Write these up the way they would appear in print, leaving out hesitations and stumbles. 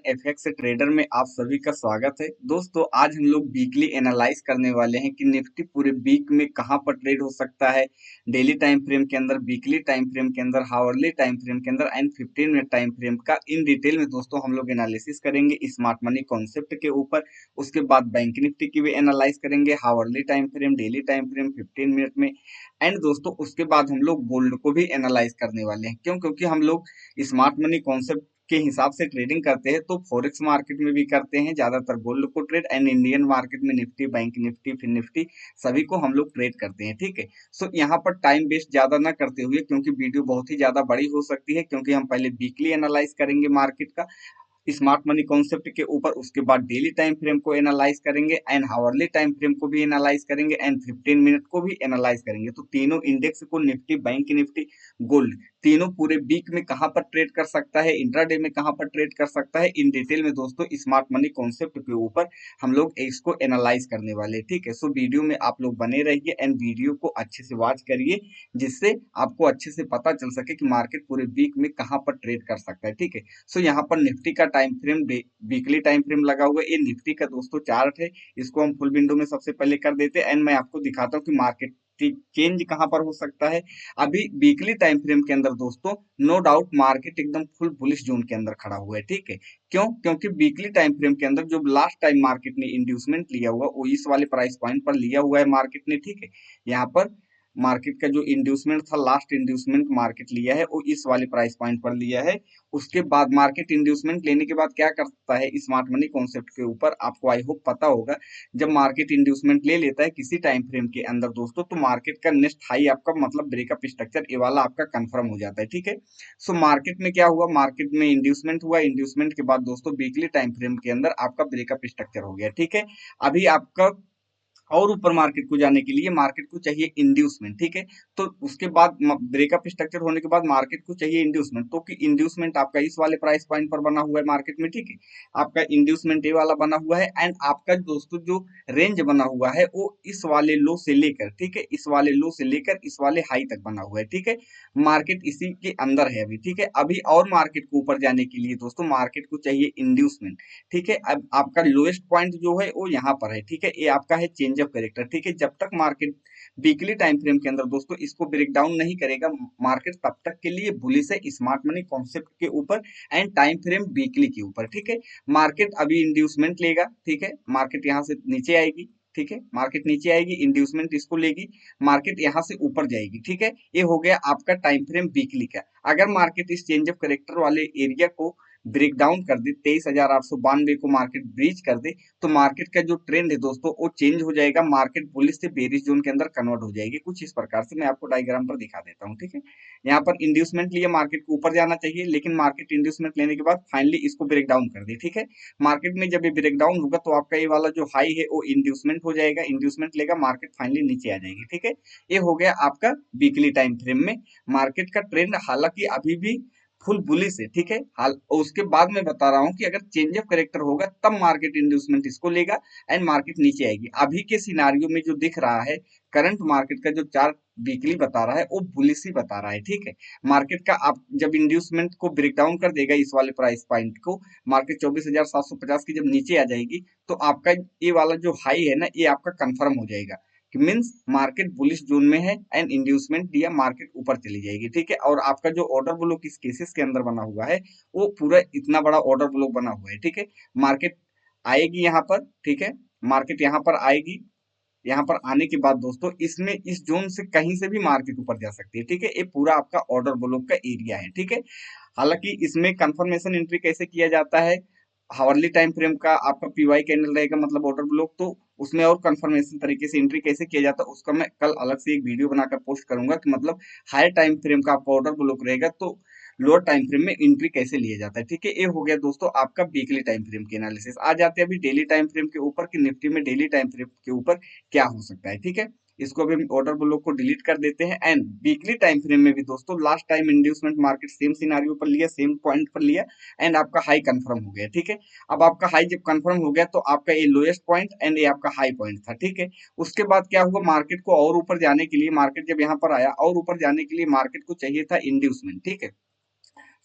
FX trader में आप सभी का स्वागत है। दोस्तों आज हम लोग वीकली एनालाइज करने वाले हैं कि निफ्टी पूरे वीक में कहां पर ट्रेड हो सकता है, डेली टाइम फ्रेम के अंदर, वीकली टाइम फ्रेम के अंदर, हावरली टाइम फ्रेम के अंदर एंड 15 मिनट टाइम फ्रेम का इन डिटेल में दोस्तों हम लोग एनालिसिस करेंगे स्मार्ट मनी कॉन्सेप्ट के ऊपर। उसके बाद बैंक निफ्टी की भी एनालाइज करेंगे, hourly time frame, daily time frame, 15 minute में। एंड दोस्तों उसके बाद हम लोग गोल्ड को भी एनालाइज करने वाले हैं। क्यों? क्योंकि हम लोग स्मार्ट मनी कॉन्सेप्ट के हिसाब से ट्रेडिंग करते हैं, तो फॉरेक्स मार्केट में भी करते हैं ज्यादातर गोल्ड को ट्रेड, एंड इंडियन मार्केट में निफ्टी, बैंक निफ्टी, फिर निफ्टी सभी को हम लोग ट्रेड करते हैं। ठीक है। सो यहाँ पर टाइम वेस्ट ज्यादा ना करते हुए, क्योंकि वीडियो बहुत ही ज्यादा बड़ी हो सकती है, क्योंकि हम पहले वीकली एनालाइज करेंगे मार्केट का स्मार्ट मनी कॉन्सेप्ट के ऊपर, उसके बाद डेली टाइम फ्रेम को एनालाइज करेंगे एंड हावरली टाइम फ्रेम को भी एनालाइज करेंगे एंड 15 मिनट को भी एनालाइज करेंगे। तो तीनों इंडेक्स को, निफ्टी, बैंक निफ्टी, गोल्ड, तीनों पूरे वीक में कहां पर ट्रेड कर सकता है, इंट्राडे में कहां पर ट्रेड कर सकता है, इन डिटेल में दोस्तों स्मार्ट मनी कॉन्सेप्ट के ऊपर हम लोग इसको एनालाइज करने वाले हैं। ठीक है। सो वीडियो में आप लोग बने रहिए एंड वीडियो को अच्छे से वॉच करिए, जिससे आपको अच्छे से पता चल सके कि मार्केट पूरे वीक में कहां पर ट्रेड कर सकता है। ठीक है। सो यहाँ पर निफ्टी का time frame, weekly time frame लगा हुआ है। ये निफ्टी का दोस्तों चार्ट है, इसको हम फुल विंडो में सबसे पहले कर देते हैं एंड मैं आपको दिखाता हूँ कि मार्केट चेंज कहां पर हो सकता है। अभी वीकली टाइम फ्रेम के अंदर दोस्तों नो डाउट मार्केट एकदम फुल बुलिश जोन के अंदर खड़ा हुआ है। ठीक है। क्यों? क्योंकि वीकली टाइम फ्रेम के अंदर जो लास्ट टाइम मार्केट ने इंड्यूसमेंट लिया हुआ वो इस वाले प्राइस पॉइंट पर लिया हुआ है मार्केट ने। ठीक है। यहाँ पर मार्केट का जो इंड्यूसमेंट था, लास्ट इंड्यूसमेंट मार्केट लिया है वो इस वाले प्राइस पॉइंट पर लिया है। उसके बाद मार्केट इंड्यूसमेंट लेने के बाद क्या करता है स्मार्ट मनी कॉन्सेप्ट के ऊपर, आपको आई होप पता होगा, जब मार्केट इंड्यूसमेंट ले लेता है किसी टाइम फ्रेम के अंदर दोस्तों, तो मार्केट का नेक्स्ट हाई आपका मतलब ब्रेकअप स्ट्रक्चर ये वाला आपका कंफर्म हो जाता है। ठीक है। सो मार्केट में क्या हुआ, मार्केट में इंड्यूसमेंट हुआ, इंड्यूसमेंट के बाद दोस्तों वीकली टाइम फ्रेम के अंदर आपका ब्रेकअप स्ट्रक्चर हो गया। ठीक है। अभी आपका और ऊपर मार्केट को जाने के लिए मार्केट को चाहिए इंड्यूसमेंट। ठीक है। तो उसके बाद ब्रेकअप स्ट्रक्चर होने के बाद मार्केट को चाहिए इंड्यूसमेंट, तो कि इंड्यूसमेंट आपका इस वाले प्राइस पॉइंट पर बना हुआ है मार्केट में। ठीक है। आपका इंड्यूसमेंट ये वाला बना हुआ है एंड आपका दोस्तों जो रेंज बना हुआ है वो इस वाले लो से लेकर, ठीक है, इस वाले लो से लेकर इस वाले हाई तक बना हुआ है। ठीक है। मार्केट इसी के अंदर है अभी। ठीक है। अभी और मार्केट को ऊपर जाने के लिए दोस्तों मार्केट को चाहिए इंड्यूसमेंट। ठीक है। अब आपका लोएस्ट पॉइंट जो है वो यहाँ पर है। ठीक है। ये आपका है चेंज ऑफ कैरेक्टर। ठीक है। जब तक मार्केट वीकली टाइम फ्रेम के अंदर दोस्तों इसको ब्रेक डाउन नहीं करेगा, मार्केट तब तक के लिए बुलिश है स्मार्ट मनी कॉन्सेप्ट के ऊपर एंड टाइम फ्रेम वीकली के ऊपर। ठीक है। मार्केट अभी इंड्यूसमेंट लेगा। ठीक है। मार्केट यहाँ से नीचे आएगी। ठीक है। मार्केट नीचे आएगी, इंड्यूसमेंट इसको लेगी, मार्केट यहाँ से ऊपर जाएगी। ठीक है। ये हो गया आपका टाइम फ्रेम वीकली का। अगर मार्केट इस चेंज ऑफ कैरेक्टर वाले एरिया को ब्रेक डाउन कर दे, 23,892 को मार्केट ब्रीच कर दे, तो मार्केट का जो ट्रेंड है दोस्तों वो चेंज हो जाएगा, मार्केट बुलिश से बेरिश जोन के अंदर कन्वर्ट हो जाएगी। कुछ इस प्रकार से मैं आपको डायग्राम पर दिखा देता हूँ। ठीक है। यहाँ पर इंड्यूसमेंट लिए मार्केट को ऊपर जाना चाहिए, लेकिन मार्केट इंड्यूसमेंट लेने के बाद फाइनली इसको ब्रेक डाउन कर दे। ठीक है। मार्केट में जब ये ब्रेक डाउन होगा तो आपका ये वाला जो हाई है वो इंड्यूसमेंट हो जाएगा, इंड्यूसमेंट लेगा, मार्केट फाइनली नीचे आ जाएगी। ठीक है। ये हो गया आपका वीकली टाइम फ्रेम में मार्केट का ट्रेंड, हालांकि अभी भी फुल बुलिश है। ठीक है। हाल उसके बाद मैं बता रहा हूँ कि अगर चेंज ऑफ कैरेक्टर होगा तब मार्केट इंड्यूसमेंट इसको लेगा एंड मार्केट नीचे आएगी। अभी के सिनारियो में जो दिख रहा है, करंट मार्केट का जो चार्ट वीकली बता रहा है वो बुलिश ही बता रहा है। ठीक है। मार्केट का आप जब इंड्यूसमेंट को ब्रेक डाउन कर देगा इस वाले प्राइस पॉइंट को, मार्केट 24,750 की जब नीचे आ जाएगी, तो आपका ये वाला जो हाई है ना ये आपका कंफर्म हो जाएगा कि मीन्स मार्केट बुलिश जोन में है एंड इंड्यूसमेंट दिया, मार्केट ऊपर चली जाएगी। ठीक है। और आपका जो ऑर्डर ब्लॉक इस केसेस के अंदर बना हुआ है वो पूरा इतना बड़ा ऑर्डर ब्लॉक बना हुआ है। ठीक है। मार्केट आएगी यहाँ पर। ठीक है। मार्केट यहाँ पर आएगी, यहाँ पर आने के बाद दोस्तों इसमें इस जोन से कहीं से भी मार्केट ऊपर जा सकती है। ठीक है। ये पूरा आपका ऑर्डर ब्लॉक का एरिया है। ठीक है। हालांकि इसमें कंफर्मेशन एंट्री कैसे किया जाता है, हावरली टाइम फ्रेम का आपका पीवाई कैंडल रहेगा मतलब ऑर्डर ब्लॉक, तो उसमें और कंफर्मेशन तरीके से एंट्री कैसे किया जाता है उसका मैं कल अलग से एक वीडियो बनाकर पोस्ट करूंगा कि मतलब हायर टाइम फ्रेम का आपका ऑर्डर ब्लॉक रहेगा तो लोअर टाइम फ्रेम में एंट्री कैसे लिया जाता है। ठीक है। ये हो गया दोस्तों आपका वीकली टाइम फ्रेम की एनालिसिस। आ जाते हैं अभी डेली टाइम फ्रेम के ऊपर कि निफ्टी में डेली टाइम फ्रेम के ऊपर क्या हो सकता है। ठीक है। इसको अभी हम ऑर्डर ब्लॉक को डिलीट कर देते हैं एंड वीकली टाइम फ्रेम में भी दोस्तों last time inducement market same scenario पर लिया, सेम पॉइंट पर लिया एंड आपका हाई कंफर्म हो गया। ठीक है। अब आपका हाई जब कंफर्म हो गया तो आपका ये लोएस्ट पॉइंट एंड ये आपका हाई पॉइंट था। ठीक है। उसके बाद क्या हुआ, मार्केट को और ऊपर जाने के लिए, मार्केट जब यहाँ पर आया और ऊपर जाने के लिए मार्केट को चाहिए था इंड्यूसमेंट। ठीक है।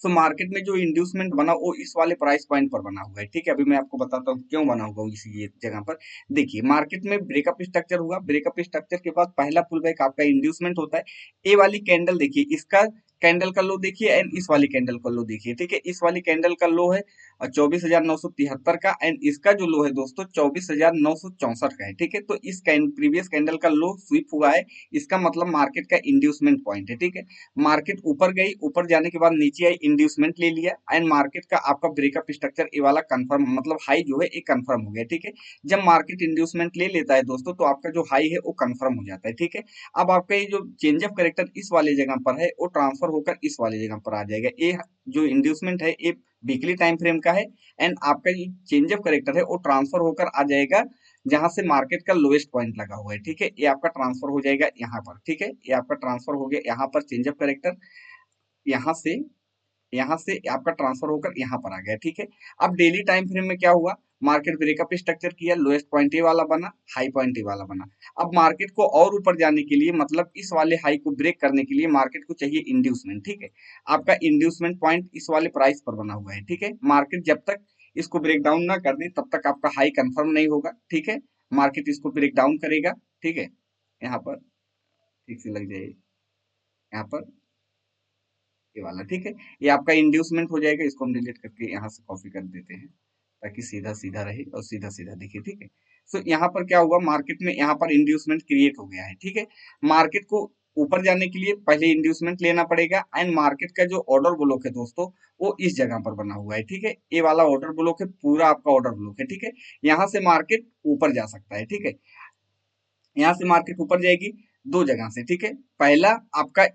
सो मार्केट में जो इंड्यूसमेंट बना वो इस वाले प्राइस पॉइंट पर बना हुआ है, ठीक है। अभी मैं आपको बताता हूँ क्यों बना होगा इसी ये जगह पर। देखिए मार्केट में ब्रेकअप स्ट्रक्चर हुआ, ब्रेकअप स्ट्रक्चर के बाद पहला पुल बैक आपका इंड्यूसमेंट होता है। ए वाली कैंडल देखिए, इसका कैंडल का लो देखिए एंड इस वाली कैंडल का लो देखिए, ठीक है। इस वाली कैंडल का लो है 24,973 का एंड इसका जो लो है दोस्तों 24,964 का है, ठीक है। तो इस प्रीवियस कैंडल का लो स्वीप हुआ है, इसका मतलब मार्केट का इंड्यूसमेंट पॉइंट है, ठीक है। मार्केट ऊपर गई, ऊपर जाने के बाद नीचे आई, इंड्यूसमेंट ले लिया एंड मार्केट का आपका ब्रेकअप स्ट्रक्चर ये वाला कंफर्म, मतलब हाई जो है एक कंफर्म हो गया, ठीक है। जब मार्केट इंड्यूसमेंट ले लेता है दोस्तों तो आपका जो हाई है वो कंफर्म हो जाता है, ठीक है। अब आपका ये जो चेंज ऑफ करेक्टर इस वाले जगह पर है वो ट्रांसफर होकर इस वाले जगह पर आ जाएगा। ये जो इंड्यूसमेंट है ये वीकली टाइम फ्रेम का है एंड आपका ये चेंज ऑफ करेक्टर है वो ट्रांसफर होकर आ जाएगा जहां से मार्केट का लोएस्ट पॉइंट लगा हुआ है, ठीक है। ये आपका ट्रांसफर हो जाएगा यहाँ पर, ठीक है। ये आपका ट्रांसफर हो गया यहाँ पर चेंज ऑफ करेक्टर, यहाँ से आपका ट्रांसफर होकर यहाँ पर आ गया, ठीक है। अब डेली टाइम फ्रेम में क्या हुआ, मार्केट ब्रेकअप स्ट्रक्चर किया, लोएस्ट पॉइंट ये वाला बना, हाई पॉइंट ये वाला बना। अब मार्केट को और ऊपर जाने के लिए, मतलब इस वाले हाई को ब्रेक करने के लिए मार्केट को चाहिए इंड्यूसमेंट, ठीक है। आपका इंड्यूसमेंट पॉइंट इस वाले प्राइस पर बना हुआ है, ठीक है। मार्केट जब तक इसको ब्रेक डाउन ना कर दे तब तक आपका हाई कंफर्म नहीं होगा, ठीक है। मार्केट इसको ब्रेक डाउन करेगा, ठीक है। यहाँ पर ठीक से लग जाए, यहाँ पर ये वाला, ठीक है। ये आपका इंड्यूसमेंट हो जाएगा, इसको हम डिलीट करके यहाँ से कॉपी कर देते हैं ताकि सीधा सीधा रहे और सीधा सीधा दिखे, ठीक है। सो यहाँ पर क्या हुआ, मार्केट में यहाँ पर इंड्यूसमेंट क्रिएट हो गया है, ठीक है। मार्केट को ऊपर जाने के लिए पहले इंड्यूसमेंट लेना पड़ेगा एंड मार्केट का जो ऑर्डर ब्लॉक है दोस्तों वो इस जगह पर बना हुआ है, ठीक है। ये वाला ऑर्डर ब्लॉक है, पूरा आपका ऑर्डर ब्लॉक है, ठीक है। यहाँ से मार्केट ऊपर जा सकता है, ठीक है। यहाँ से मार्केट ऊपर जाएगी दो जगह से, ठीक है। पहला आपका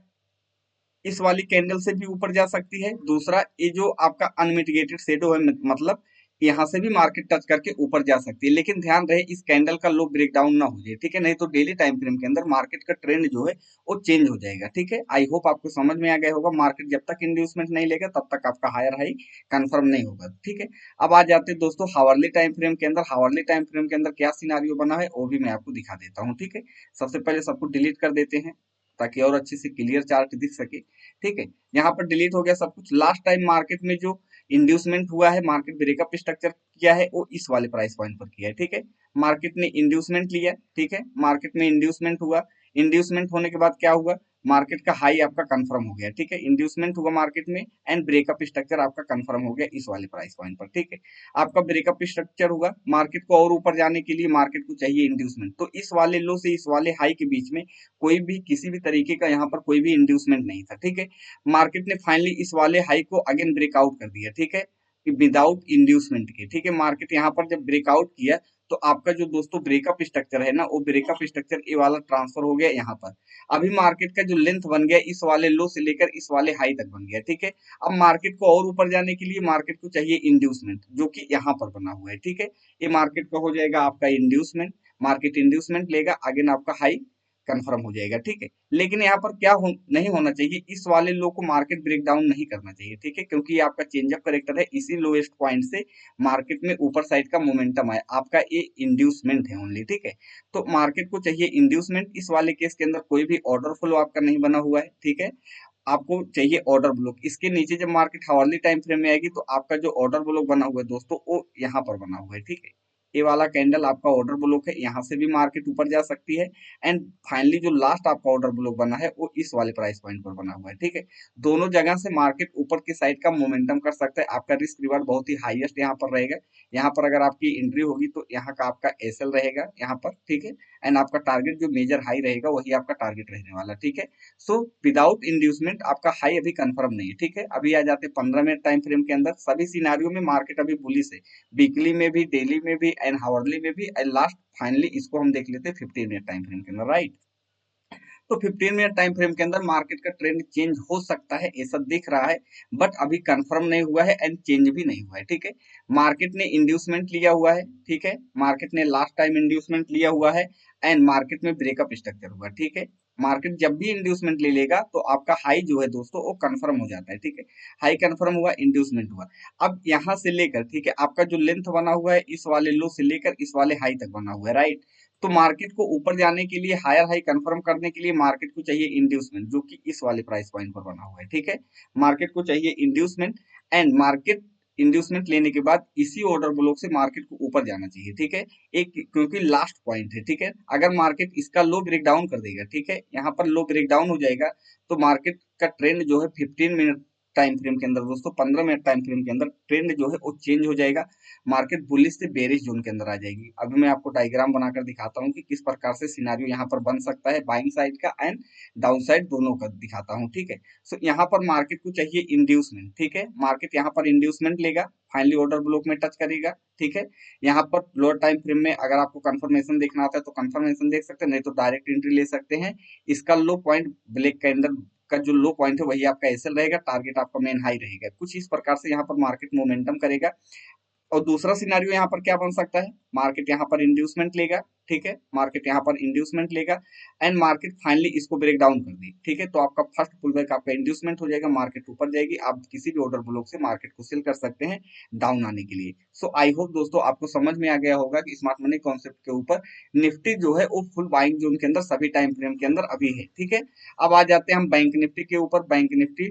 इस वाली कैंडल से भी ऊपर जा सकती है, दूसरा ये जो आपका अनमिटिगेटेड शेडो है, मतलब यहाँ से भी मार्केट टच करके ऊपर जा सकती है, लेकिन ध्यान रहे इस कैंडल का लो ब्रेक डाउन ना हो जाए, ठीक है। नहीं तो डेली टाइम फ्रेम के अंदर मार्केट का ट्रेंड जो है वो चेंज हो जाएगा, ठीक है। आई होप आपको समझ में आ गया होगा, मार्केट जब तक इंड्यूसमेंट नहीं लेगा तब तक आपका हायर हाई कंफर्म नहीं होगा, ठीक है। अब आ जाते हैं दोस्तों हावरली टाइम फ्रेम के अंदर। हावरली टाइम फ्रेम के अंदर क्या सिनारियो बना है वो भी मैं आपको दिखा देता हूँ, ठीक है। सबसे पहले सब कुछ डिलीट कर देते हैं ताकि और अच्छे से क्लियर चार्ट दिख सके, ठीक है। यहाँ पर डिलीट हो गया सब कुछ। लास्ट टाइम मार्केट में जो इंड्यूसमेंट हुआ है, मार्केट ब्रेकअप स्ट्रक्चर किया है वो इस वाले प्राइस पॉइंट पर किया है, ठीक है। मार्केट ने इंड्यूसमेंट लिया, ठीक है। मार्केट में इंड्यूसमेंट हुआ, इंड्यूसमेंट होने के बाद क्या हुआ, मार्केट का हाई आपका कंफर्म हो गया, ठीक है। इंड्यूसमेंट हुआ मार्केट में एंड ब्रेकअप स्ट्रक्चर आपका कंफर्म हो गया इस वाले प्राइस पॉइंट पर, ठीक है। आपका ब्रेकअप स्ट्रक्चर हुआ, मार्केट को और ऊपर जाने के लिए मार्केट को चाहिए इंड्यूसमेंट, तो इस वाले लो से इस वाले हाई के बीच में कोई भी किसी भी तरीके का यहाँ पर कोई भी इंड्यूसमेंट नहीं था, ठीक है। मार्केट ने फाइनली इस वाले हाई को अगेन ब्रेकआउट कर दिया, ठीक है, विदाउट इंड्यूसमेंट के, ठीक है। मार्केट यहाँ पर जब ब्रेकआउट किया तो आपका जो दोस्तों ब्रेकअप स्ट्रक्चर है ना वो ब्रेकअप स्ट्रक्चर ए वाला ट्रांसफर हो गया यहाँ पर। अभी मार्केट का जो लेंथ बन गया इस वाले लो से लेकर इस वाले हाई तक बन गया, ठीक है। अब मार्केट को और ऊपर जाने के लिए मार्केट को चाहिए इंड्यूसमेंट जो कि यहाँ पर बना हुआ है, ठीक है। ये मार्केट का हो जाएगा आपका इंड्यूसमेंट, मार्केट इंड्यूसमेंट लेगा, अगेन आपका हाई कंफर्म हो जाएगा, ठीक है। लेकिन यहाँ पर क्या नहीं होना चाहिए, इस वाले लो को मार्केट ब्रेक डाउन नहीं करना चाहिए, ठीक है, क्योंकि ये आपका चेंज ऑफ करेक्टर है, इसी लोएस्ट पॉइंट से मार्केट में ऊपर साइड का मोमेंटम है, आपका ये इंड्यूसमेंट है ओनली, ठीक है। तो मार्केट को चाहिए इंड्यूसमेंट, इस वाले केस के अंदर कोई भी ऑर्डर फ्लो आपका नहीं बना हुआ है, ठीक है। आपको चाहिए ऑर्डर ब्लॉक, इसके नीचे जब मार्केट हावरली टाइम फ्रेम में आएगी तो आपका जो ऑर्डर ब्लॉक बना हुआ है दोस्तों वो यहाँ पर बना हुआ है, ठीक है। ये वाला कैंडल आपका ऑर्डर ब्लॉक है, यहाँ से भी मार्केट ऊपर जा सकती है एंड फाइनली जो लास्ट आपका ऑर्डर ब्लॉक बना है वो इस वाले प्राइस पॉइंट पर बना हुआ है, ठीक है। दोनों जगह से मार्केट ऊपर की साइड का मोमेंटम कर सकता है, आपका रिस्क रिवार्ड बहुत ही हाईएस्ट यहाँ पर रहेगा। यहाँ पर अगर आपकी एंट्री होगी तो यहाँ का आपका एसएल रहेगा यहाँ पर, ठीक है। एंड आपका टारगेट जो मेजर हाई रहेगा वही आपका टारगेट रहने वाला, ठीक है। सो विदाउट इंड्यूसमेंट आपका हाई अभी कंफर्म नहीं है, ठीक है। अभी आ जाते 15 मिनट टाइम फ्रेम के अंदर। सभी सिनारियों में मार्केट अभी बुलिश है, वीकली में भी, डेली में भी एंड हावरली में भी एंड लास्ट फाइनली इसको हम देख लेते हैं 15 मिनट टाइम फ्रेम के अंदर, राइट। तो 15 मिनट टाइम फ्रेम के अंदर मार्केट का ट्रेंड चेंज हो सकता है ऐसा दिख रहा है, बट अभी कंफर्म नहीं हुआ है एंड चेंज भी नहीं हुआ है, ठीक है। मार्केट ने इंड्यूसमेंट लिया हुआ है, ठीक है। मार्केट ने लास्ट टाइम इंड्यूसमेंट लिया हुआ है एंड मार्केट में ब्रेकअप स्ट्रक्चर हुआ, ठीक है। मार्केट जब भी इंड्यूसमेंट ले लेगा तो आपका हाई जो है दोस्तों वो कंफर्म हो जाता है, ठीक है। हाई कंफर्म हुआ, इंड्यूसमेंट हुआ। अब यहाँ से लेकर, ठीक है, आपका जो लेंथ बना हुआ है इस वाले लो से लेकर इस वाले हाई तक बना हुआ है, राइट। तो मार्केट को ऊपर जाने के लिए, हायर हाई कंफर्म करने के लिए मार्केट को चाहिए इंड्यूसमेंट, जो कि इस वाले प्राइस पॉइंट पर बना हुआ है, ठीक है। मार्केट को चाहिए इंड्यूसमेंट, एंड मार्केट इंड्यूसमेंट लेने के बाद इसी ऑर्डर ब्लॉक से मार्केट को ऊपर जाना चाहिए, ठीक है। एक क्योंकि लास्ट पॉइंट है, ठीक है। अगर मार्केट इसका लो ब्रेक डाउन कर देगा, ठीक है, यहाँ पर लो ब्रेक डाउन हो जाएगा, तो मार्केट का ट्रेंड जो है 15 मिनट टाइम फ्रेम के अंदर दोस्तों, 15 मिनट टाइम फ्रेम के अंदर ट्रेंड जो है वो चेंज हो जाएगा, मार्केट बुलिश से बेरिश जोन के अंदर आ जाएगी। अभी मैं आपको डायग्राम बनाकर दिखाता हूँ कि किस प्रकार से सिनारियो यहाँ पर बन सकता है, बाइंग साइड का एंड डाउन साइड दोनों का दिखाता हूँ, ठीक है। सो यहाँ पर मार्केट को चाहिए इंड्यूसमेंट, ठीक है। मार्केट यहाँ पर इंड्यूसमेंट लेगा, फाइनली ऑर्डर ब्लॉक में टच करेगा, ठीक है। यहाँ पर लोअर टाइम फ्रेम में अगर आपको कंफर्मेशन देखना आता है तो कंफर्मेशन देख सकते हैं, नहीं तो डायरेक्ट एंट्री ले सकते हैं। इसका लो पॉइंट ब्लैक कैंडल का जो लो पॉइंट है वही आपका एसएल रहेगा, टारगेट आपका मेन हाई रहेगा। कुछ इस प्रकार से यहाँ पर मार्केट मोमेंटम करेगा। और दूसरा सिनेरियो यहाँ पर क्या बन सकता है, मार्केट यहाँ पर इंड्यूसमेंट लेगा, ठीक है। मार्केट यहाँ पर इंड्यूसमेंट लेगा एंड मार्केट फाइनली इसको ब्रेक डाउन कर दी, ठीक है। तो आपका फर्स्ट पुल बैक आपका इंड्यूसमेंट हो जाएगा, मार्केट ऊपर जाएगी, आप किसी भी ऑर्डर ब्लॉक से मार्केट को सेल कर सकते हैं डाउन आने के लिए। सो आई होप दोस्तों आपको समझ में आ गया होगा कि स्मार्ट मनी कॉन्सेप्ट के ऊपर निफ्टी जो है वो फुल बाइंग जोन के अंदर सभी टाइम फ्रेम के अंदर अभी है, ठीक है। अब आ जाते हैं हम बैंक निफ्टी के ऊपर। बैंक निफ्टी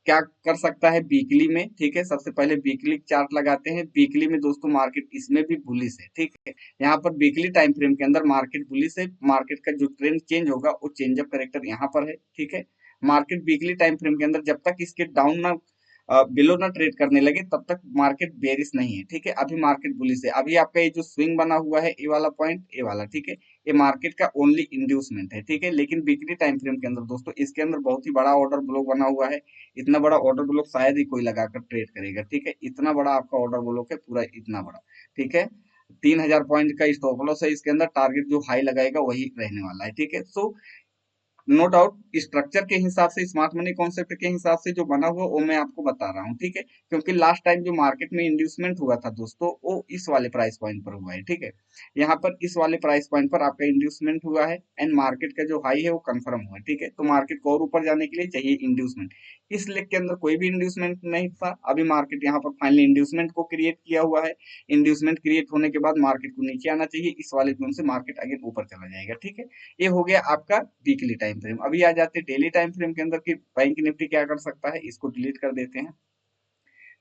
क्या कर सकता है वीकली में, ठीक है। सबसे पहले वीकली चार्ट लगाते हैं। वीकली में दोस्तों मार्केट इसमें भी बुलिश है, ठीक है। यहाँ पर वीकली टाइम फ्रेम के अंदर मार्केट बुलिश है, मार्केट का जो ट्रेंड चेंज होगा वो चेंज अप करेक्टर यहाँ पर है, ठीक है। मार्केट वीकली टाइम फ्रेम के अंदर जब तक इसके डाउन ना बिलो ना ट्रेड करने लगे तब तक मार्केट बेरिश नहीं है, ठीक है। अभी मार्केट बुलिश है। अभी आपका ये जो स्विंग बना हुआ है, ये वाला पॉइंट, ये वाला, ठीक है, ये मार्केट का ओनली इंड्यूसमेंट है, ठीक है। लेकिन वीकली टाइम फ्रेम के अंदर दोस्तों इसके अंदर बहुत ही बड़ा ऑर्डर ब्लॉक बना हुआ है। इतना बड़ा ऑर्डर ब्लॉक शायद ही कोई लगाकर ट्रेड करेगा, ठीक है। इतना बड़ा आपका ऑर्डर ब्लॉक है, पूरा इतना बड़ा, ठीक है। 3000 पॉइंट का स्टॉप लॉस है इसके अंदर, टारगेट जो हाई लगाएगा वही रहने वाला है, ठीक है। सो नो डाउट स्ट्रक्चर के हिसाब से, स्मार्ट मनी कॉन्सेप्ट के हिसाब से जो बना हुआ वो मैं आपको बता रहा हूँ, ठीक है। क्योंकि लास्ट टाइम जो मार्केट में इंड्यूसमेंट हुआ था दोस्तों वो इस वाले प्राइस पॉइंट पर हुआ है, ठीक है। यहाँ पर इस वाले प्राइस पॉइंट पर आपका इंड्यूसमेंट हुआ है एंड मार्केट का जो हाई है वो कंफर्म हुआ है, ठीक है। तो मार्केट को और ऊपर जाने के लिए चाहिए इंड्यूसमेंट। इस लेग के अंदर कोई भी इंड्यूसमेंट नहीं था, अभी मार्केट यहाँ पर फाइनली इंड्यूसमेंट को क्रिएट किया हुआ है। इंड्यूसमेंट क्रिएट होने के बाद मार्केट को नीचे आना चाहिए, इस वाले जोन से मार्केट अगेन ऊपर चला जाएगा, ठीक है। ये हो गया आपका वीकली टाइम फ्रेम। अभी आ जाते हैं डेली टाइम फ्रेम के अंदर कि बैंक निफ्टी क्या कर सकता है, इसको डिलीट कर देते हैं।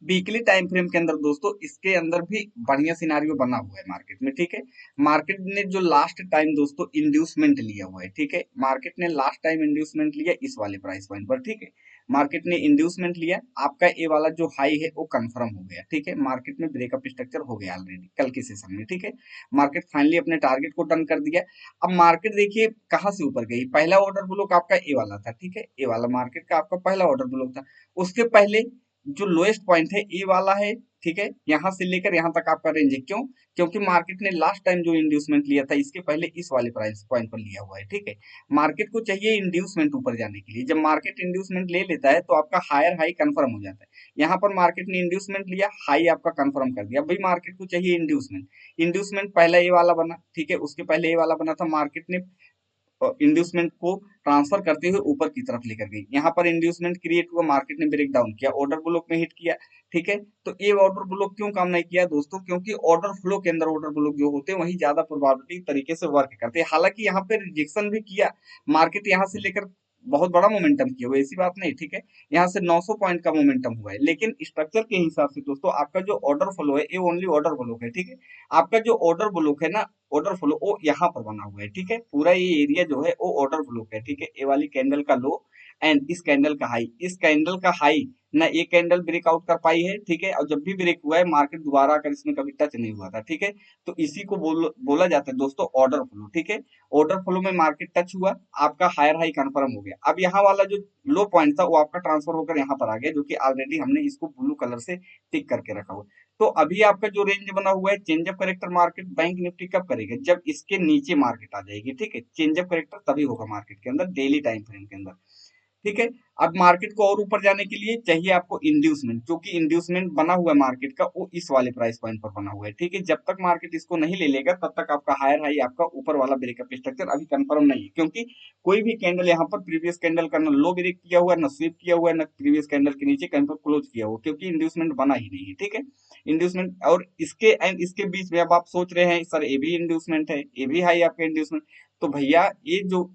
वीकली टाइम फ्रेम के अंदर दोस्तों इसके अंदर भी बढ़िया सिनारियो बना हुआ है मार्केट में, ठीक है। मार्केट ने जो लास्ट टाइम दोस्तों इंड्यूसमेंट लिया हुआ है, ठीक है। मार्केट ने लास्ट टाइम इंड्यूसमेंट लिया इस वाले प्राइस पॉइंट पर, ठीक है। मार्केट ने इंड्यूसमेंट लिया, आपका ये वाला जो हाई है वो कंफर्म हो गया, ठीक है। मार्केट में ब्रेकअप स्ट्रक्चर हो गया ऑलरेडी कल के सेशन में, ठीक है। मार्केट फाइनली अपने टारगेट को डन कर दिया। अब मार्केट देखिए कहाँ से ऊपर गई, पहला ऑर्डर ब्लॉक आपका ए वाला था, ठीक है। ए वाला मार्केट का आपका पहला ऑर्डर ब्लॉक था। उसके पहले जो लोएस्ट पॉइंट है ए वाला है, ठीक है। यहाँ से लेकर यहाँ तक आपका रेंज है, क्यों? क्योंकि मार्केट ने लास्ट टाइम जो इंड्यूसमेंट लिया था इसके पहले इस वाले प्राइस पॉइंट पर लिया हुआ है, ठीक है। मार्केट को चाहिए इंड्यूसमेंट ऊपर जाने के लिए। जब मार्केट इंड्यूसमेंट ले लेता है तो आपका हायर हाई कंफर्म हो जाता है। यहाँ पर मार्केट ने इंड्यूसमेंट लिया, हाई आपका कंफर्म कर दिया, भाई मार्केट को चाहिए इंड्यूसमेंट। इंड्यूसमेंट पहला ये वाला बना, ठीक है, उसके पहले ये वाला बना था, मार्केट ने इंड्यूसमेंट को ट्रांसफर करते हुए ऊपर की तरफ लेकर गई। यहाँ पर इंड्यूसमेंट क्रिएट हुआ, मार्केट ने ब्रेक डाउन किया, ऑर्डर ब्लॉक में हिट किया, ठीक है। तो ये ऑर्डर ब्लॉक क्यों काम नहीं किया दोस्तों? क्योंकि ऑर्डर फ्लो के अंदर ऑर्डर ब्लॉक जो होते हैं वही ज्यादा प्रोबेबिलिटी तरीके से वर्क करते हैं। हालांकि यहाँ पे रिजेक्शन भी किया मार्केट, यहाँ से लेकर बहुत बड़ा मोमेंटम किया हुआ, ऐसी बात नहीं, ठीक है। यहाँ से 900 पॉइंट का मोमेंटम हुआ है, लेकिन स्ट्रक्चर के हिसाब से दोस्तों आपका जो ऑर्डर फ्लो है ये ओनली ऑर्डर ब्लॉक है, ठीक है। आपका जो ऑर्डर ब्लॉक है ना, ऑर्डर फ्लो वो यहाँ पर बना हुआ है, ठीक है। पूरा ये एरिया जो है वो ऑर्डर ब्लॉक है, ठीक है। ये वाली कैंडल का लो एंड इस कैंडल का हाई, इस कैंडल का हाई ना ये कैंडल ब्रेकआउट कर पाई है, ठीक है। और जब भी ब्रेक हुआ है मार्केट दोबारा आकर इसमें कभी टच नहीं हुआ था, ठीक है। तो इसी को बोला जाता है दोस्तों ऑर्डर फ्लो, ठीक है। ऑर्डर फ्लो में मार्केट टच हुआ, आपका हायर हाई कंफर्म हो गया। अब यहाँ वाला जो लो पॉइंट था वो आपका ट्रांसफर होकर यहाँ पर आ गया, जो कि ऑलरेडी हमने इसको ब्लू कलर से टिक करके रखा हुआ। तो अभी आपका जो रेंज बना हुआ है change of character market bank Nifty कब करेगा? जब इसके नीचे मार्केट आ जाएगी, ठीक है। चेंज ऑफ करेक्टर तभी होगा मार्केट के अंदर डेली टाइम फ्रेम के अंदर। ठीक है। अब मार्केट को और ऊपर जाने के लिए चाहिए आपको इंड्यूसमेंट, जो कि इंड्यूसमेंट बना हुआ है मार्केट का, वो इस वाले प्राइस पॉइंट पर बना हुआ है। ठीक है, जब तक मार्केट इसको नहीं ले लेगा तब तक आपका हायर हाई, आपका ऊपर वाला ब्रेकअप स्ट्रक्चर अभी कंफर्म नहीं है, क्योंकि कोई भी कैंडल यहाँ पर प्रीवियस कैंडल का न लो ब्रेक किया हुआ है, न स्वीप किया हुआ है, न प्रीवियस कैंडल के नीचे कहीं पर क्लोज किया हुआ, क्योंकि इंड्यूसमेंट बना ही नहीं है। ठीक है, इंड्यूसमेंट और इसके एंड इसके बीच में अब आप सोच रहे हैं सर ये भी इंड्यूसमेंट है, ये भी हाई आपका इंड्यूसमेंट, तो भैया ये जो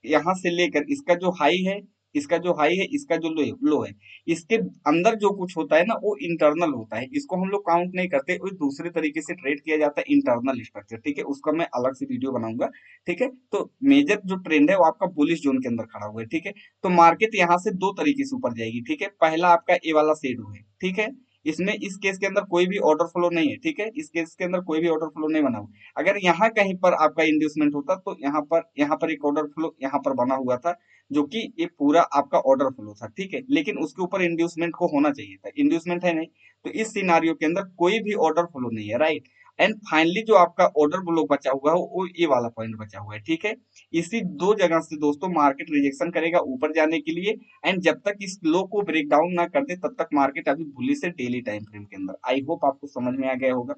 यहाँ से लेकर इसका जो हाई है, इसका जो हाई है, इसका जो लो है, इसके अंदर जो कुछ होता है ना वो इंटरनल होता है, इसको हम लोग काउंट नहीं करते, वो दूसरे तरीके से ट्रेड किया जाता है इंटरनल स्ट्रक्चर। ठीक है, उसका मैं अलग से वीडियो बनाऊंगा। ठीक है, तो मेजर जो ट्रेंड है वो आपका बुलिश जोन के अंदर खड़ा हुआ है। ठीक है, तो मार्केट यहाँ से दो तरीके से ऊपर जाएगी। ठीक है, पहला आपका ए वाला शेडो है। ठीक है, इसमें इस केस के अंदर कोई भी ऑर्डर फ्लो नहीं है। ठीक है, इस केस के अंदर कोई भी ऑर्डर फ्लो नहीं बना हुआ, अगर यहाँ कहीं पर आपका इंड्यूसमेंट होता तो यहाँ पर एक ऑर्डर फ्लो यहाँ पर बना हुआ था, जो कि ये पूरा आपका ऑर्डर फ्लो था। ठीक है, लेकिन उसके ऊपर इंड्यूसमेंट को होना चाहिए था, इंड्यूसमेंट है नहीं, तो इस सिनारियो के अंदर कोई भी ऑर्डर फ्लो नहीं है। राइट, एंड फाइनली जो आपका ऑर्डर ब्लॉक बचा हुआ है वो ये वाला पॉइंट बचा हुआ है। ठीक है, इसी दो जगह से दोस्तों मार्केट रिजेक्शन करेगा ऊपर जाने के लिए, एंड जब तक इस लो को ब्रेक डाउन ना कर दे तब तक मार्केट अभी बुलिश है डेली टाइम फ्रेम के अंदर। आई होप आपको समझ में आ गया होगा।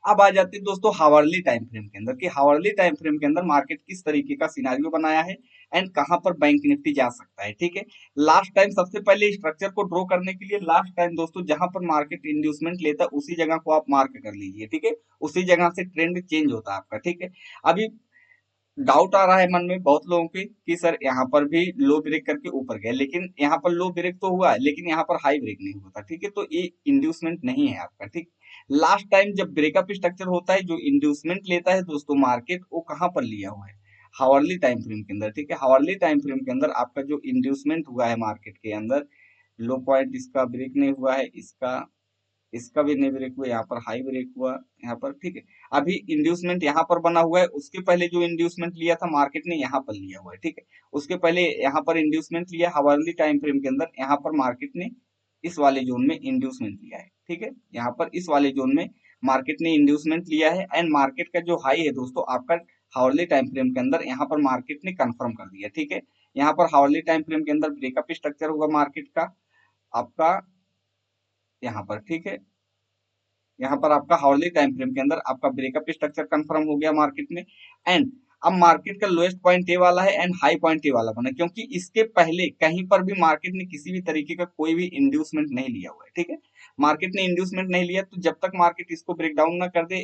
अब आ जाते हैं दोस्तों हावर्ली टाइम फ्रेम के अंदर, कि हावर्ली टाइम फ्रेम के अंदर मार्केट किस तरीके का सिनारियो बनाया है एंड कहां पर बैंक निफ्टी जा सकता है। ठीक है, लास्ट टाइम सबसे पहले स्ट्रक्चर को ड्रॉ करने के लिए लास्ट टाइम दोस्तों जहां पर मार्केट इंड्यूसमेंट लेता है उसी जगह को आप मार्क कर लीजिए। ठीक है, उसी जगह से ट्रेंड चेंज होता है आपका। ठीक है, अभी डाउट आ रहा है मन में बहुत लोगों के कि सर यहाँ पर भी लो ब्रेक करके ऊपर गया, लेकिन यहाँ पर लो ब्रेक तो हुआ है लेकिन यहाँ पर हाई ब्रेक नहीं हुआ था। ठीक है, तो ये इंड्यूसमेंट नहीं है आपका। ठीक, लास्ट टाइम जब ब्रेकअप स्ट्रक्चर होता है जो इंड्यूसमेंट लेता है दोस्तों मार्केट, वो कहाँ पर लिया हुआ है, हावर्ली टाइम फ्रेम के अंदर। ठीक है, हावर्ली टाइम फ्रेम के अंदर आपका जो इंड्यूसमेंट हुआ है मार्केट के अंदर, लो पॉइंट इसका ब्रेक नहीं हुआ है, इसका इसका भी नहीं ब्रेक हुआ, यहाँ पर हाई ब्रेक हुआ यहाँ पर। ठीक है, अभी इंड्यूसमेंट यहाँ पर बना हुआ है, उसके पहले जो इंड्यूसमेंट लिया था मार्केट ने यहाँ पर लिया हुआ है। ठीक है, उसके पहले यहाँ पर इंड्यूसमेंट लिया हावर्ली टाइम फ्रेम के अंदर, यहाँ पर मार्केट ने इस वाले जोन में इंड्यूसमेंट लिया है। ठीक है, यहाँ पर इस वाले जोन में मार्केट ने इंड्यूसमेंट लिया है, एंड मार्केट का जो हाई है दोस्तों आपका हावर्ली टाइम फ्रेम के अंदर यहाँ पर मार्केट ने कंफर्म कर दिया। ठीक है, यहाँ पर हावर्ली टाइम फ्रेम के अंदर ब्रेकअप स्ट्रक्चर हुआ मार्केट का आपका यहाँ पर। ठीक है, यहाँ पर आपका हार्ली टाइम फ्रेम के अंदर आपका ब्रेकअप स्ट्रक्चर कंफर्म हो गया मार्केट में, एंड अब मार्केट का लोएस्ट पॉइंट ए वाला है एंड हाई पॉइंट ए वाला बना, क्योंकि इसके पहले कहीं पर भी मार्केट ने किसी भी तरीके का कोई भी इंड्यूसमेंट नहीं लिया हुआ है। ठीक है, मार्केट ने इंड्यूसमेंट नहीं लिया, तो जब तक मार्केट इसको ब्रेक डाउन ना कर दे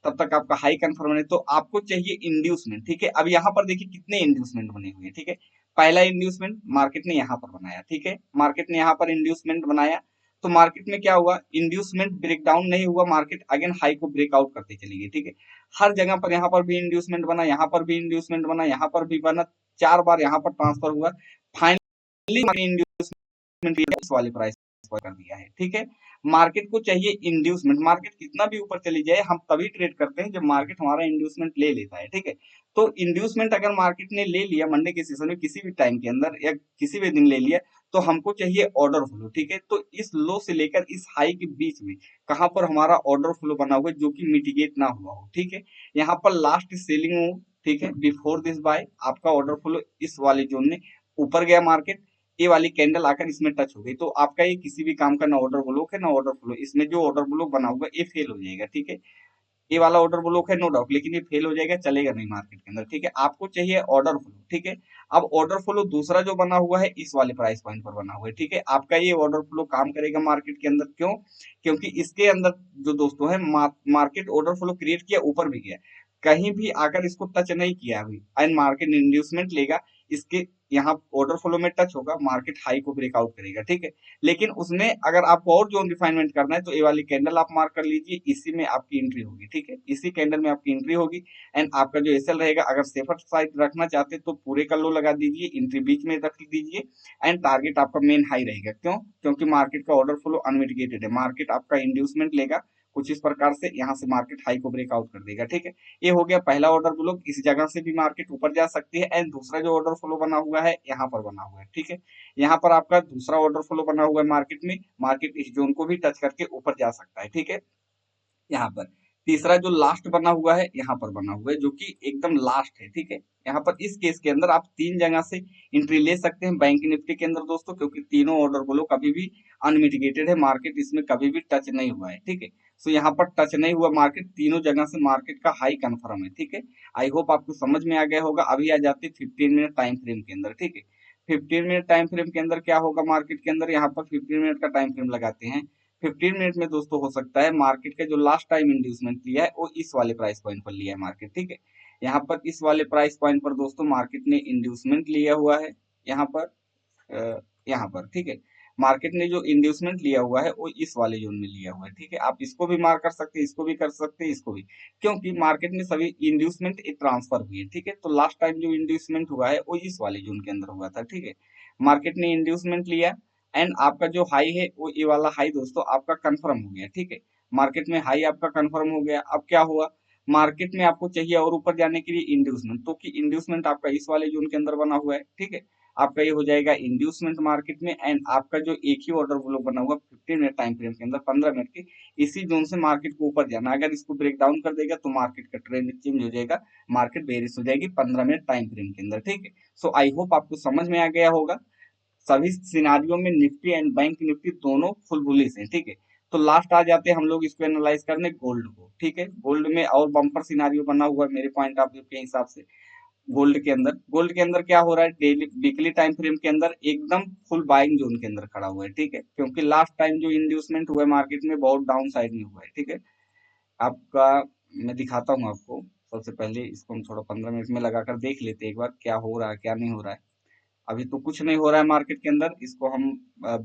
तब तक आपका हाई कंफर्म है, तो आपको चाहिए इंड्यूसमेंट। ठीक है, अब यहाँ पर देखिए कितने इंड्यूसमेंट बने हुए हैं। ठीक है, पहला इंड्यूसमेंट मार्केट ने यहाँ पर बनाया। ठीक है, मार्केट ने यहाँ पर इंड्यूसमेंट बनाया, तो मार्केट में क्या हुआ, इंड्यूसमेंट ब्रेकडाउन नहीं हुआ, मार्केट अगेन हाई को ब्रेकआउट करते चली गई। ठीक है, हर जगह पर यहाँ पर भी इंड्यूसमेंट बना, यहाँ पर भी इंड्यूसमेंट बना, यहाँ पर भी बना, चार बार यहाँ पर ट्रांसफर हुआ, फाइनली इंड्यूसमेंट इस वाले प्राइस पर कर दिया है। ठीक है, मार्केट को चाहिए इंड्यूसमेंट, मार्केट कितना भी ऊपर चली जाए हम तभी ट्रेड करते हैं जब मार्केट हमारा इंड्यूसमेंट ले लेता है। ठीक है, तो इंड्यूसमेंट अगर मार्केट ने ले लिया मंडे के सेशन में किसी भी टाइम के अंदर या किसी भी दिन ले लिया, तो हमको चाहिए ऑर्डर फ्लो। ठीक है, तो इस लो से लेकर इस हाई के बीच में कहां पर हमारा ऑर्डर फ्लो बना हुआ है जो कि मिटिगेट ना हुआ हो। ठीक है, यहाँ पर लास्ट सेलिंग हो। ठीक है, बिफोर दिस बाय आपका ऑर्डर फ्लो इस वाले जोन में ऊपर गया मार्केट, ये वाली कैंडल आकर इसमें टच हो गई, तो आपका ये किसी भी काम का ना ऑर्डर ब्लॉक है ना ऑर्डर फ्लो, इसमें जो ऑर्डर ब्लॉक बना हुआ ये फेल हो जाएगा। ठीक है, ये वाला ऑर्डर ब्लॉक है नो डाउट, लेकिन ये फेल हो जाएगा, चलेगा नहीं मार्केट के अंदर। ठीक है, आपको चाहिए ऑर्डर फ्लो। ठीक है, अब ऑर्डर फ्लो दूसरा जो बना हुआ है इस वाले प्राइस पॉइंट पर बना हुआ है। ठीक है, आपका ये ऑर्डर फ्लो काम करेगा मार्केट के अंदर, क्यों, क्योंकि इसके अंदर जो दोस्तों है मार्केट ऑर्डर फ्लो क्रिएट किया, ऊपर भी गया, कहीं भी आकर इसको टच नहीं किया अभी, एंड मार्केट इंड्यूसमेंट लेगा, इसके यहाँ ऑर्डर फ्लो में टच होगा, मार्केट हाई को ब्रेकआउट करेगा। ठीक है, लेकिन उसमें अगर आपको और जोन रिफाइनमेंट करना है तो ये वाली कैंडल आप मार्क कर लीजिए, इसी में आपकी एंट्री होगी। ठीक है, इसी कैंडल में आपकी एंट्री होगी, एंड आपका जो एसएल रहेगा अगर सेफर साइड रखना चाहते तो पूरे का लो लगा दीजिए, एंट्री बीच में रख दीजिए, एंड टारगेट आपका मेन हाई रहेगा। क्यों, क्योंकि मार्केट का ऑर्डर फ्लो अनमिटिगेटेड है, मार्केट आपका इंड्यूसमेंट लेगा कुछ इस प्रकार से, यहाँ से मार्केट हाई को ब्रेकआउट कर देगा। ठीक है, ये हो गया पहला ऑर्डर ब्लॉक, इस जगह से भी मार्केट ऊपर जा सकती है, एंड दूसरा जो ऑर्डर फ्लो बना हुआ है यहाँ पर बना हुआ है। ठीक है, यहाँ पर आपका दूसरा ऑर्डर फ्लो बना हुआ है मार्केट में, मार्केट इस जोन को भी टच करके ऊपर जा सकता है। ठीक है, यहाँ पर तीसरा जो लास्ट बना हुआ है यहाँ पर बना हुआ है, जो कि एकदम लास्ट है, ठीक है। यहाँ पर इस केस के अंदर आप तीन जगह से एंट्री ले सकते हैं बैंक निफ्टी के अंदर दोस्तों, क्योंकि तीनों ऑर्डर बोलो कभी भी अनमिटिगेटेड है, मार्केट इसमें कभी भी टच नहीं हुआ है, ठीक है। सो यहाँ पर टच नहीं हुआ मार्केट, तीनों जगह से मार्केट का हाई कंफर्म है, ठीक है। आई होप आपको समझ में आ गया होगा। अभी आ जाते 15 मिनट टाइम फ्रेम के अंदर, ठीक है। 15 मिनट टाइम फ्रेम के अंदर क्या होगा मार्केट के अंदर, यहाँ पर 15 मिनट का टाइम फ्रेम लगाते हैं। 15 मिनट में दोस्तों हो सकता है मार्केट का जो लास्ट टाइम इंड्यूसमेंट लिया है वो इस वाले प्राइस पॉइंट पर लिया है मार्केट, ठीक है। यहाँ पर इस वाले प्राइस पॉइंट पर दोस्तों मार्केट ने इंड्यूसमेंट लिया हुआ है, यहाँ पर यहाँ पर, ठीक है। मार्केट ने जो इंड्यूसमेंट लिया हुआ है वो इस वाले जोन में लिया हुआ है, ठीक है। आप इसको भी मार्क कर सकते हैं, इसको भी कर सकते हैं, इसको भी, क्योंकि मार्केट में सभी इंड्यूसमेंट एक ट्रांसफर हुई है, ठीक है। तो लास्ट टाइम जो इंड्यूसमेंट हुआ है वो इस वाले जोन के अंदर हुआ था, ठीक है। मार्केट ने इंड्यूसमेंट लिया एंड आपका जो हाई है वो ये वाला हाई दोस्तों आपका कंफर्म हो गया, ठीक है। मार्केट में हाई आपका कंफर्म हो गया। अब क्या हुआ, मार्केट में आपको चाहिए और ऊपर जाने के लिए इंड्यूसमेंट, तो कि इंड्यूसमेंट आपका इस वाले जोन के अंदर बना हुआ है, ठीक है। आपका ये हो जाएगा इंड्यूसमेंट मार्केट में एंड आपका जो एक ही ऑर्डर फ्लो बना हुआ 15 मिनट टाइम फ्रेम के अंदर, 15 मिनट के, इसी जोन से मार्केट को ऊपर जाना। अगर इसको ब्रेक डाउन कर देगा तो मार्केट का ट्रेंड चेंज हो जाएगा, मार्केट बेरिश हो जाएगी 15 मिनट टाइम फ्रेम के अंदर, ठीक है। सो आई होप आपको समझ में आ गया होगा। सभी सिनारियों में निफ्टी एंड बैंक निफ्टी दोनों फुल बुलिश हैं, ठीक है। तो लास्ट आ जाते हैं हम लोग इसको एनालाइज करने गोल्ड को, ठीक है। गोल्ड में और बम्पर सिनारियो बना हुआ है मेरे पॉइंट ऑफ व्यू के हिसाब से। गोल्ड के अंदर क्या हो रहा है, डेली वीकली टाइम फ्रेम के अंदर एकदम फुल बाइंग जोन के अंदर खड़ा हुआ है, ठीक है। क्योंकि लास्ट टाइम जो इंड्यूसमेंट हुआ है मार्केट में बहुत डाउन साइड में हुआ है, ठीक है। आपका मैं दिखाता हूँ आपको। सबसे पहले इसको हम थोड़ा 15 मिनट में लगाकर देख लेते हैं एक बार क्या हो रहा है क्या नहीं हो रहा है। अभी तो कुछ नहीं हो रहा है मार्केट के अंदर, इसको हम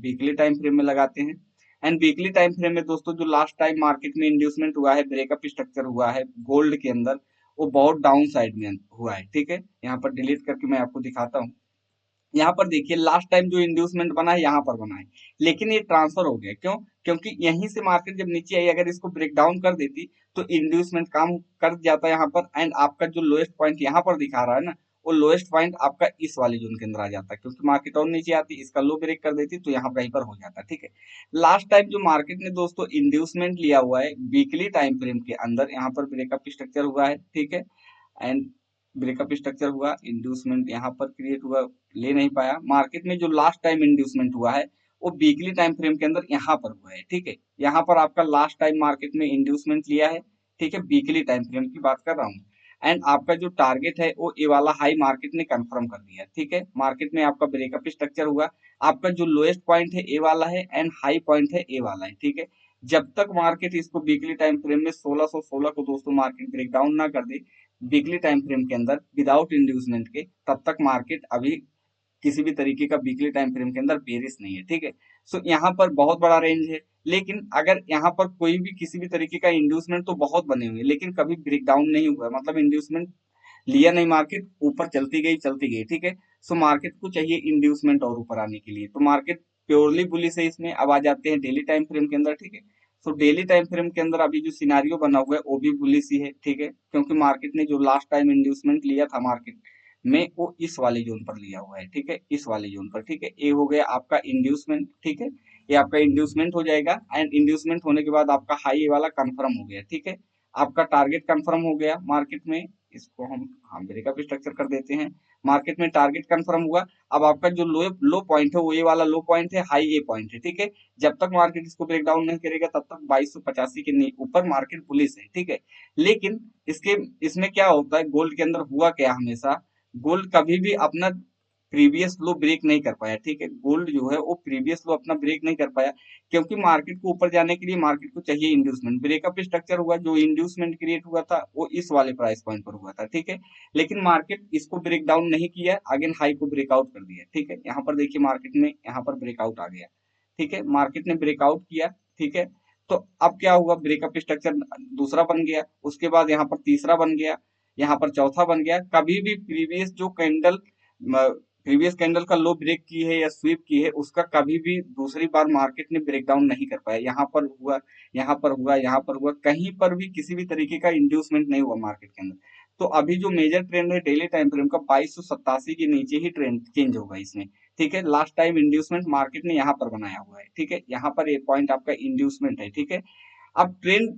वीकली टाइम फ्रेम में लगाते हैं। एंड वीकली टाइम फ्रेम में दोस्तों जो लास्ट टाइम मार्केट में इंड्यूसमेंट हुआ है, ब्रेकअप स्ट्रक्चर हुआ है गोल्ड के अंदर, वो बहुत डाउन साइड में हुआ है, ठीक है। यहाँ पर डिलीट करके मैं आपको दिखाता हूँ। यहाँ पर देखिए लास्ट टाइम जो इंड्यूसमेंट बना है यहाँ पर बना है, लेकिन ये ट्रांसफर हो गया, क्यों, क्योंकि यहीं से मार्केट जब नीचे आई, अगर इसको ब्रेक डाउन कर देती तो इंड्यूसमेंट काम कर जाता यहाँ पर एंड आपका जो लोएस्ट पॉइंट यहाँ पर दिखा रहा है ना, वो लोएस्ट पॉइंट आपका इस वाले जोन के अंदर आ जाता है, क्योंकि मार्केट और नीचे आती, इसका लो ब्रेक कर देती तो यहाँ कहीं पर हो जाता, ठीक है। लास्ट टाइम जो मार्केट ने दोस्तों इंड्यूसमेंट लिया हुआ है वीकली टाइम फ्रेम के अंदर, यहाँ पर ब्रेकअप स्ट्रक्चर हुआ है, ठीक है। एंड ब्रेकअप स्ट्रक्चर हुआ, इंड्यूसमेंट यहाँ पर क्रिएट हुआ, ले नहीं पाया मार्केट में। जो लास्ट टाइम इंड्यूसमेंट हुआ है वो वीकली टाइम फ्रेम के अंदर यहाँ पर हुआ है, ठीक है। यहाँ पर आपका लास्ट टाइम मार्केट में इंड्यूसमेंट लिया है, ठीक है, वीकली टाइम फ्रेम की बात कर रहा हूँ। एंड आपका जो टारगेट है वो ये वाला हाई मार्केट ने कंफर्म कर दिया, ठीक है। मार्केट में आपका ब्रेकअप स्ट्रक्चर हुआ, आपका जो लोएस्ट पॉइंट है ए वाला है एंड हाई पॉइंट है ए वाला है, ठीक है। जब तक मार्केट इसको वीकली टाइम फ्रेम में 1616 को दोस्तों मार्केट ब्रेक डाउन ना कर दे वीकली टाइम फ्रेम के अंदर विदाउट इंड्यूसमेंट के, तब तक मार्केट अभी किसी भी तरीके का वीकली टाइम फ्रेम के अंदर बेरिश नहीं है, ठीक है। सो यहाँ पर बहुत बड़ा रेंज है, लेकिन अगर यहाँ पर कोई भी किसी भी तरीके का इंड्यूसमेंट तो बहुत बने हुए हैं, लेकिन कभी ब्रेक डाउन नहीं हुआ, मतलब इंड्यूसमेंट लिया नहीं, मार्केट ऊपर चलती गई, ठीक है। सो मार्केट को चाहिए इंड्यूसमेंट और ऊपर आने के लिए, तो मार्केट प्योरली बुलिश है इसमें। अब आ जाते हैं डेली टाइम फ्रेम के अंदर, ठीक है। सो डेली टाइम फ्रेम के अंदर अभी जो सिनारियो बना हुआ है वो भी बुलिश ही है, ठीक है, क्योंकि मार्केट ने जो लास्ट टाइम इंड्यूसमेंट लिया था मार्केट में वो इस वाले जोन पर लिया हुआ है, ठीक है, इस वाले जोन पर, ठीक है। ये हो गया आपका इंड्यूसमेंट, ठीक है। ये आपका इंड्यूसमेंट हो जाएगा एंड इंड्यूसमेंट होने के बाद आपका हाई वाला कंफर्म हो गया, ठीक है। आपका टारगेट कंफर्म हो गया मार्केट में, इसको हम ब्रेकअप स्ट्रक्चर कर देते हैं। मार्केट में टारगेट कंफर्म हुआ। अब आपका जो लो पॉइंट है वो ये वाला लो पॉइंट है, हाई ये पॉइंट है, ठीक है। जब तक मार्केट इसको ब्रेक डाउन नहीं करेगा तब तक 2285 के ऊपर मार्केट बुलिश है, ठीक है। लेकिन इसके इसमें क्या होता है, गोल्ड के अंदर हुआ क्या हमेशा, गोल्ड कभी भी अपना प्रीवियस लो ब्रेक नहीं कर पाया, ठीक है। गोल्ड जो है वो प्रीवियस लो अपना ब्रेक नहीं कर पाया, क्योंकि मार्केट को ऊपर जाने के लिए मार्केट को चाहिए इंड्यूसमेंट। ब्रेकअप स्ट्रक्चर हुआ, जो इंड्यूसमेंट क्रिएट हुआ था वो इस वाले प्राइस पॉइंट पर हुआ था, ठीक है। लेकिन मार्केट इसको ब्रेक डाउन नहीं किया, अगेन हाई को ब्रेकआउट कर दिया, ठीक है। यहाँ पर देखिए मार्केट में यहाँ पर ब्रेकआउट आ गया, ठीक है, मार्केट ने ब्रेकआउट किया, ठीक है। तो अब क्या हुआ, ब्रेकअप स्ट्रक्चर दूसरा बन गया, उसके बाद यहाँ पर तीसरा बन गया, यहाँ पर चौथा बन गया। कभी भी प्रीवियस कैंडल का लो ब्रेक की है या स्वीप की है, उसका कभी भी दूसरी बार मार्केट ने ब्रेक डाउन नहीं कर पाया। यहाँ पर हुआ, यहाँ पर हुआ, यहाँ पर हुआ, कहीं पर भी किसी भी तरीके का इंड्यूसमेंट नहीं हुआ मार्केट के अंदर। तो अभी जो मेजर ट्रेंड है डेली टाइम फ्रेम का 2287 के नीचे ही ट्रेंड चेंज होगा इसमें, ठीक है। लास्ट टाइम इंड्यूसमेंट मार्केट ने यहाँ पर बनाया हुआ है, ठीक है। यहाँ पर ये पॉइंट आपका इंड्यूसमेंट है, ठीक है। अब ट्रेंड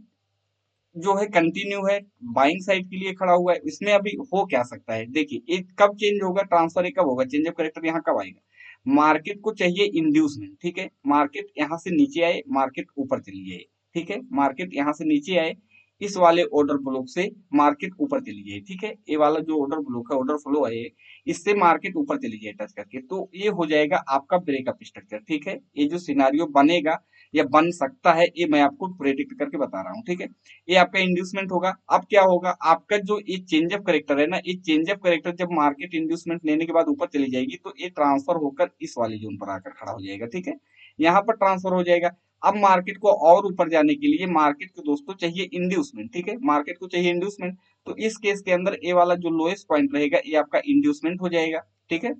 जो है कंटिन्यू है, बाइंग साइड के लिए खड़ा हुआ है। इसमें अभी हो क्या सकता है, देखिए एक कब चेंज होगा, ट्रांसफर एक कब होगा, चेंज ऑफ करेक्टर यहाँ कब आएगा, मार्केट को चाहिए इंड्यूसमेंट, ठीक है, मार्केट यहाँ से नीचे आए, मार्केट ऊपर चली जाए, ठीक है, मार्केट यहाँ से नीचे आए, इस वाले ऑर्डर ब्लॉक से मार्केट ऊपर चली जाए, ठीक है, ये वाला जो ऑर्डर ब्लॉक है, ऑर्डर फ्लो है, इससे मार्केट ऊपर चली जाए टच करके, तो ये हो जाएगा आपका ब्रेकअप स्ट्रक्चर, ठीक है। ये जो सिनारियो बनेगा या बन सकता है, ये मैं आपको प्रेडिक्ट करके बता रहा हूँ, ठीक है। ये आपका इंड्यूसमेंट होगा। अब क्या होगा, आपका जो ये चेंज ऑफ करेक्टर है ना, ये चेंज ऑफ करेक्टर जब मार्केट इंड्यूसमेंट लेने के बाद ऊपर चली जाएगी, तो ये ट्रांसफर होकर इस वाली जोन पर आकर खड़ा हो जाएगा, ठीक है, यहाँ पर ट्रांसफर हो जाएगा। अब मार्केट को और ऊपर जाने के लिए मार्केट को दोस्तों चाहिए इंड्यूसमेंट, ठीक है, मार्केट को चाहिए इंड्यूसमेंट, तो इस केस के अंदर ये वाला जो लोएस्ट पॉइंट रहेगा, ये आपका इंड्यूसमेंट हो जाएगा, ठीक है।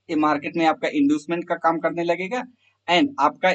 ये मार्केट में आपका इंड्यूसमेंट का काम करने लगेगा, एंड आपका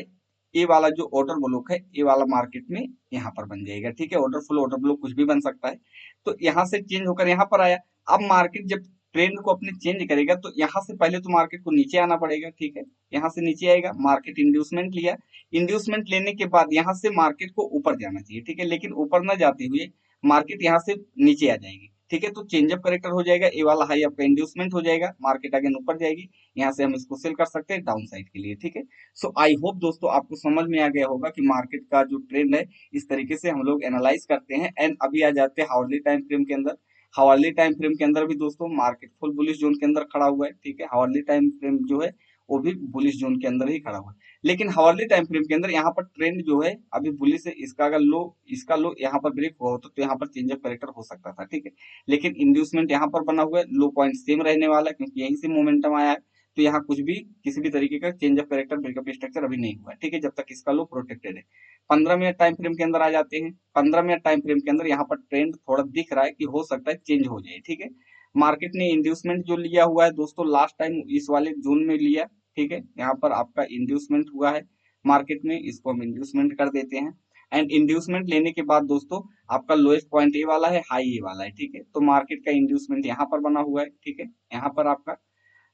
ये वाला जो ऑर्डर ब्लॉक है, ये वाला मार्केट में यहाँ पर बन जाएगा, ठीक है, ऑर्डर फ्लो ऑर्डर ब्लॉक कुछ भी बन सकता है। तो यहाँ से चेंज होकर यहाँ पर आया। अब मार्केट जब ट्रेंड को अपने चेंज करेगा, तो यहाँ से पहले तो मार्केट को नीचे आना पड़ेगा, ठीक है, यहाँ से नीचे आएगा, मार्केट इंड्यूसमेंट लिया, इंड्यूसमेंट लेने के बाद यहाँ से मार्केट को ऊपर जाना चाहिए, ठीक है, लेकिन ऊपर न जाते हुए मार्केट यहाँ से नीचे आ जाएगी, ठीक है, तो चेंज ऑफ करेक्टर हो जाएगा, ये वाला हाई आपका इंड्यूसमेंट हो जाएगा, मार्केट अगेन ऊपर जाएगी, यहाँ से हम इसको सेल कर सकते हैं डाउन साइड के लिए, ठीक है। सो आई होप दोस्तों आपको समझ में आ गया होगा कि मार्केट का जो ट्रेंड है, इस तरीके से हम लोग एनालाइज करते हैं। एंड अभी आ जाते हैं हाउरली टाइम फ्रेम के अंदर। हाउरली टाइम फ्रेम के अंदर भी दोस्तों मार्केट फुल बुलिश जोन के अंदर खड़ा हुआ है, ठीक है, हाउरली टाइम फ्रेम जो है वो भी बुलिश जोन के अंदर ही खड़ा हुआ है। लेकिन हाउरली टाइम फ्रेम के अंदर यहाँ पर ट्रेंड जो है अभी बुलिश है, इसका अगर लो, इसका लो यहाँ पर ब्रेक हुआ होता तो यहाँ पर चेंज ऑफ करेक्टर हो सकता था, ठीक है, लेकिन इंड्यूसमेंट यहाँ पर बना हुआ है, लो पॉइंट सेम रहने वाला है क्योंकि यहीं से मोमेंटम आया है, तो यहाँ कुछ भी किसी भी तरीके का change of character breakup structure अभी नहीं हुआ है, ठीक है, जब तक इसका लो प्रोटेक्टेड है। 15 मिनट टाइम फ्रेम के अंदर आ जाते हैं। 15 मिनट टाइम फ्रेम के अंदर यहाँ पर ट्रेंड थोड़ा दिख रहा है कि हो सकता है चेंज हो जाए, ठीक है। मार्केट ने इंड्यूसमेंट जो लिया हुआ है दोस्तों लास्ट टाइम इस वाले जोन में लिया, ठीक है, यहाँ पर आपका इंड्यूसमेंट हुआ है मार्केट में, इसको हम इंड्यूसमेंट कर देते हैं। एंड इंड्यूसमेंट लेने के बाद दोस्तों आपका लोएस्ट पॉइंट ए वाला है, हाई ए वाला है, ठीक है, तो मार्केट का इंड्यूसमेंट यहाँ पर बना हुआ है, ठीक है, यहाँ पर आपका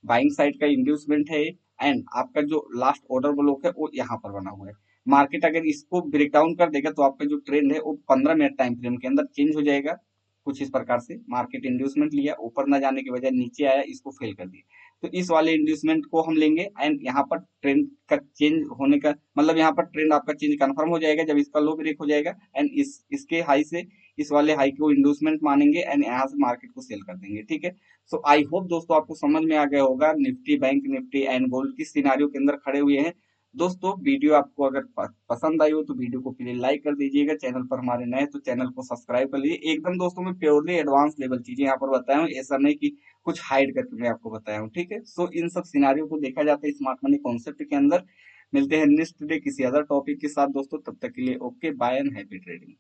बाइंग साइड का इंड्यूसमेंट है, एंड आपका जो लास्ट ऑर्डर ब्लॉक है वो यहाँ पर बना हुआ है। मार्केट अगर इसको ब्रेक डाउन कर देगा, तो आपका जो ट्रेंड है वो 15 मिनट टाइम फ्रेम के अंदर चेंज हो जाएगा कुछ इस प्रकार से। मार्केट इंड्यूसमेंट लिया, ऊपर ना जाने के बजाय नीचे आया, इसको फेल कर दिया, तो इस वाले इंड्यूसमेंट को हम लेंगे, एंड यहाँ पर ट्रेंड का चेंज होने का मतलब यहाँ पर ट्रेंड आपका चेंज कंफर्म हो जाएगा जब इसका लो ब्रेक हो जाएगा, एंड इसके हाई से इस वाले हाई को इंड्यूसमेंट मानेंगे, एंड यहाँ से मार्केट को सेल कर देंगे, ठीक है। सो आई होप दोस्तों आपको समझ में आ गया होगा Nifty, bank Nifty and gold किस सिनारियो के अंदर खड़े हुए हैं। दोस्तों वीडियो आपको अगर पसंद आई हो तो वीडियो को प्लीज लाइक कर दीजिएगा, चैनल पर हमारे नए तो चैनल को सब्सक्राइब कर लीजिए। एकदम दोस्तों मैं प्योरली एडवांस लेवल चीजें यहाँ पर बताया हूँ, ऐसा नहीं कि कुछ हाइड करके मैं आपको बताया हूँ, ठीक है। सो इन सब सिनारियो को देखा जाता है स्मार्ट मनी कॉन्सेप्ट के अंदर। मिलते हैं नेक्स्ट डे किसी अदर टॉपिक के साथ दोस्तों, तब तक के लिए okay bye and happy trading.